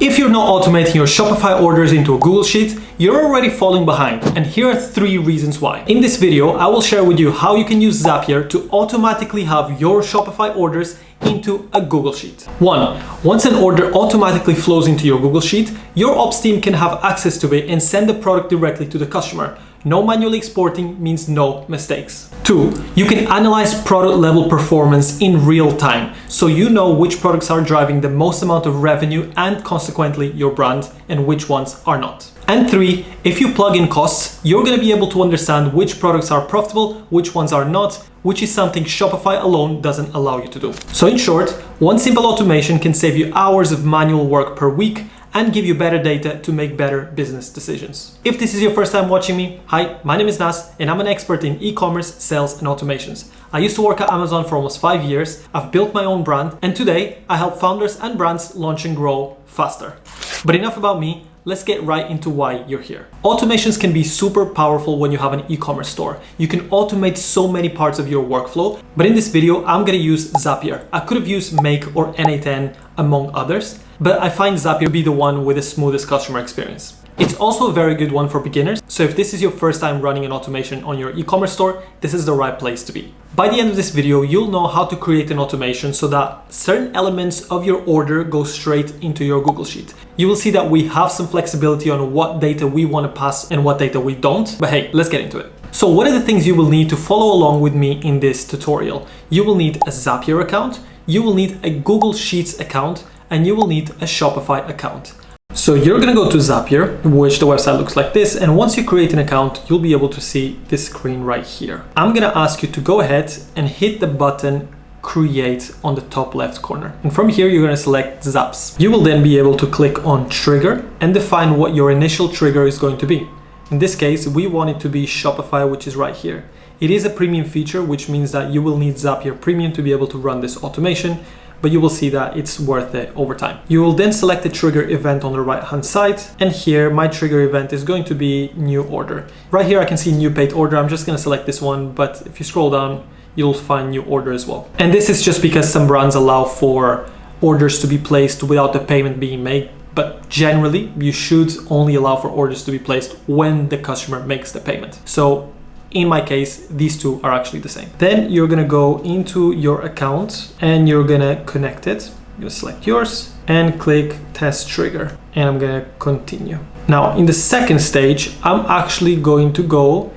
If you're not automating your Shopify orders into a Google Sheet, you're already falling behind, and here are 3 reasons why. In this video, I will share with you how you can use Zapier to automatically have your Shopify orders into a Google Sheet. 1. Once an order automatically flows into your Google Sheet, your ops team can have access to it and send the product directly to the customer. No manual exporting means no mistakes. 2. You can analyze product level performance in real time, so you know which products are driving the most amount of revenue and consequently your brand, and which ones are not. And 3, if you plug in costs, you're going to be able to understand which products are profitable, which ones are not, which is something Shopify alone doesn't allow you to do. So in short, one simple automation can save you hours of manual work per week and give you better data to make better business decisions. If this is your first time watching me, hi, my name is Nas and I'm an expert in e-commerce, sales and automations. I used to work at Amazon for almost 5 years, I've built my own brand, and today I help founders and brands launch and grow faster. But enough about me, let's get right into why you're here. Automations can be super powerful when you have an e-commerce store. You can automate so many parts of your workflow, but in this video, I'm gonna use Zapier. I could have used Make or N8N among others, but I find Zapier to be the one with the smoothest customer experience. It's also a very good one for beginners, so if this is your first time running an automation on your e-commerce store, this is the right place to be. By the end of this video, you'll know how to create an automation so that certain elements of your order go straight into your Google Sheet. You will see that we have some flexibility on what data we want to pass and what data we don't, but hey, let's get into it. So what are the things you will need to follow along with me in this tutorial? You will need a Zapier account, you will need a Google Sheets account, and you will need a Shopify account. So you're gonna go to Zapier, which the website looks like this, and once you create an account, you'll be able to see this screen right here. I'm gonna ask you to go ahead and hit the button Create on the top left corner. And from here, you're gonna select Zaps. You will then be able to click on Trigger and define what your initial trigger is going to be. In this case, we want it to be Shopify, which is right here. It is a premium feature, which means that you will need Zapier Premium to be able to run this automation, but you will see that it's worth it over time. You will then select the trigger event on the right hand side, and here my trigger event is going to be new order. Right here I can see new paid order. I'm just going to select this one, but if you scroll down you'll find new order as well. And this is just because some brands allow for orders to be placed without the payment being made, but generally you should only allow for orders to be placed when the customer makes the payment. So in my case, these two are actually the same. Then you're gonna go into your account and you're gonna connect it. You're gonna select yours and click test trigger, and I'm gonna continue. Now in the second stage, I'm actually going to go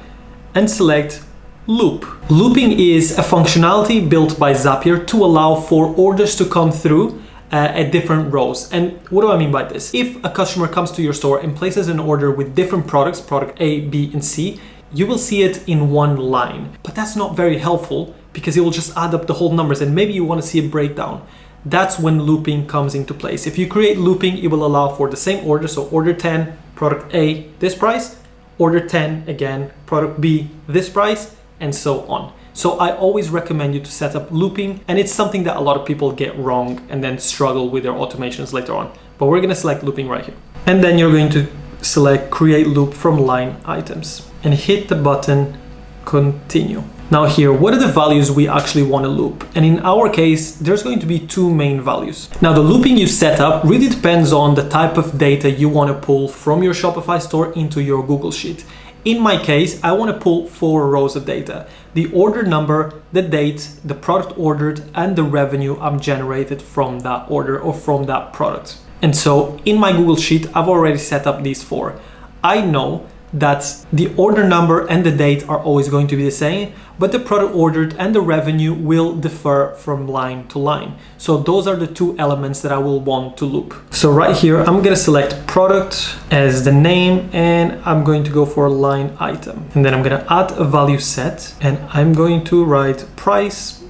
and select loop. Looping is a functionality built by Zapier to allow for orders to come through at different rows. And what do I mean by this? If a customer comes to your store and places an order with different products, product A, B, and C, you will see it in one line, but that's not very helpful because it will just add up the whole numbers and maybe you want to see a breakdown. That's when looping comes into place. If you create looping, it will allow for the same order. So order 10, product A, this price, order 10 again, product B, this price, and so on. So I always recommend you to set up looping, and it's something that a lot of people get wrong and then struggle with their automations later on. But we're going to select looping right here. And then you're going to select create loop from line items and hit the button continue. Now here, what are the values we actually want to loop? And in our case, there's going to be 2 main values. Now the looping you set up really depends on the type of data you want to pull from your Shopify store into your Google Sheet. In my case, I want to pull 4 rows of data: the order number, the date, the product ordered, and the revenue I'm generated from that order or from that product. And so in my Google Sheet, I've already set up these 4. I know that the order number and the date are always going to be the same, but the product ordered and the revenue will differ from line to line. So those are the 2 elements that I will want to loop. So right here, I'm gonna select product as the name, and I'm going to go for line item. And then I'm gonna add a value set, and I'm going to write price.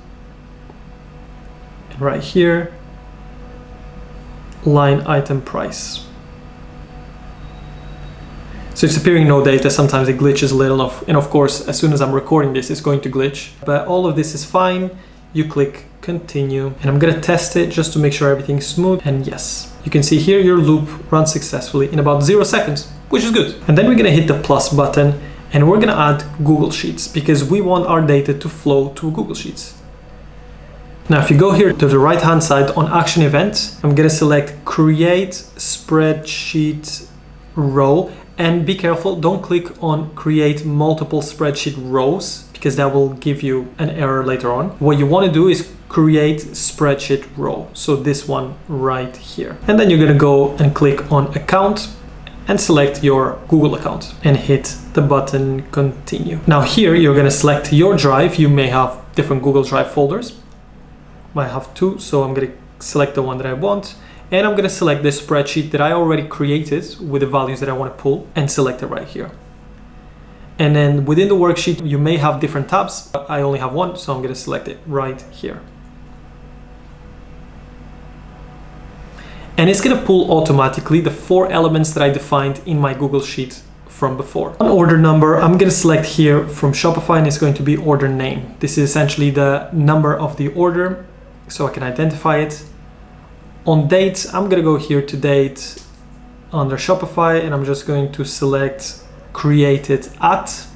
And right here, line item price. So it's appearing no data, sometimes it glitches a little, and of course, as soon as I'm recording this, it's going to glitch. But all of this is fine. You click continue, and I'm gonna test it just to make sure everything's smooth, and yes. You can see here your loop runs successfully in about 0 seconds, which is good. And then we're gonna hit the plus button, and we're gonna add Google Sheets because we want our data to flow to Google Sheets. Now, if you go here to the right hand side on action event, I'm gonna select create spreadsheet row, and be careful, don't click on create multiple spreadsheet rows because that will give you an error later on. What you want to do is create spreadsheet row. So this one right here. And then you're gonna go and click on account and select your Google account and hit the button continue. Now here you're gonna select your drive. You may have different Google Drive folders. I have two, so I'm gonna select the one that I want. And I'm gonna select this spreadsheet that I already created with the values that I wanna pull and select it right here. And then within the worksheet, you may have different tabs. I only have one, so I'm gonna select it right here. And it's gonna pull automatically the 4 elements that I defined in my Google Sheet from before. On order number, I'm gonna select here from Shopify, and it's going to be order name. This is essentially the number of the order, so I can identify it. On date, I'm gonna go here to date under Shopify, and I'm just going to select created at.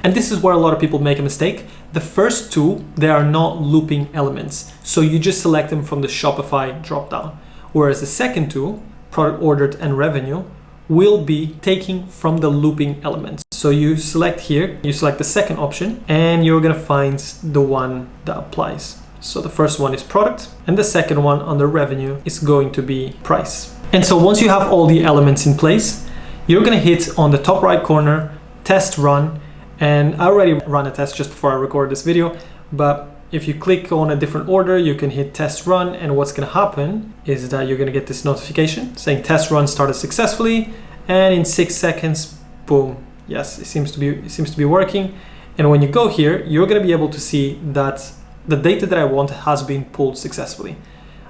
And this is where a lot of people make a mistake. The first two, they are not looping elements. So you just select them from the Shopify dropdown. Whereas the second two, product ordered and revenue, will be taking from the looping elements. So you select here, you select the second option, and you're gonna find the one that applies. So the first one is product, and the second one under revenue is going to be price. And so once you have all the elements in place, you're gonna hit on the top right corner, test run, and I already ran a test just before I record this video, but if you click on a different order, you can hit test run, and what's gonna happen is that you're gonna get this notification saying test run started successfully, and in 6 seconds, boom, yes, it seems to be working. And when you go here, you're gonna be able to see that the data that I want has been pulled successfully.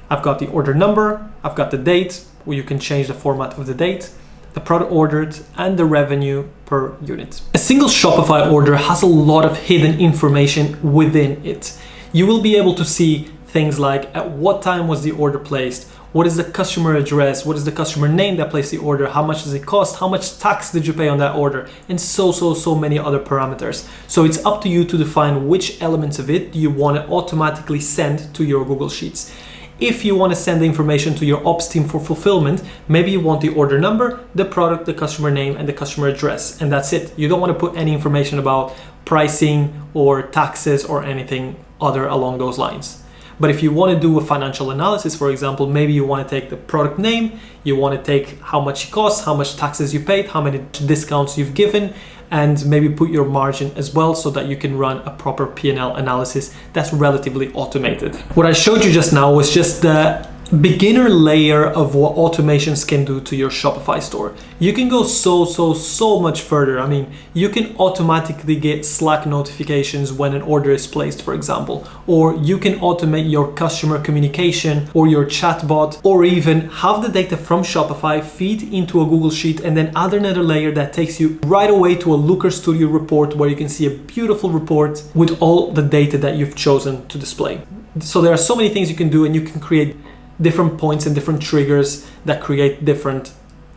I've got the order number, I've got the date, where you can change the format of the date, the product ordered, and the revenue per unit. A single Shopify order has a lot of hidden information within it. You will be able to see things like at what time was the order placed, what is the customer address, what is the customer name that placed the order, how much does it cost, how much tax did you pay on that order, and so many other parameters. So it's up to you to define which elements of it you want to automatically send to your Google Sheets. If you want to send the information to your ops team for fulfillment, maybe you want the order number, the product, the customer name, and the customer address, and that's it. You don't want to put any information about pricing or taxes or anything other along those lines. But if you want to do a financial analysis, for example, maybe you want to take the product name, you want to take how much it costs, how much taxes you paid, how many discounts you've given, and maybe put your margin as well so that you can run a proper P&L analysis that's relatively automated. What I showed you just now was just the beginner layer of what automations can do to your Shopify store. You can go so much further. I mean, you can automatically get Slack notifications when an order is placed, for example, or you can automate your customer communication or your chatbot, or even have the data from Shopify feed into a Google Sheet and then add another layer that takes you right away to a Looker Studio report where you can see a beautiful report with all the data that you've chosen to display. So there are so many things you can do, and you can create different points and different triggers that create different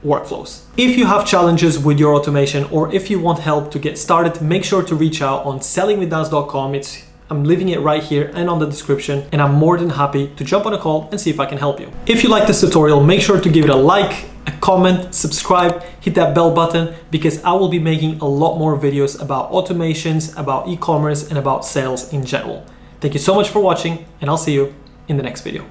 workflows. If you have challenges with your automation, or if you want help to get started, make sure to reach out on sellingwithdas.com. I'm leaving it right here and on the description, and I'm more than happy to jump on a call and see if I can help you. If you like this tutorial, make sure to give it a like, a comment, subscribe, hit that bell button, because I will be making a lot more videos about automations, about e-commerce, and about sales in general. Thank you so much for watching, and I'll see you in the next video.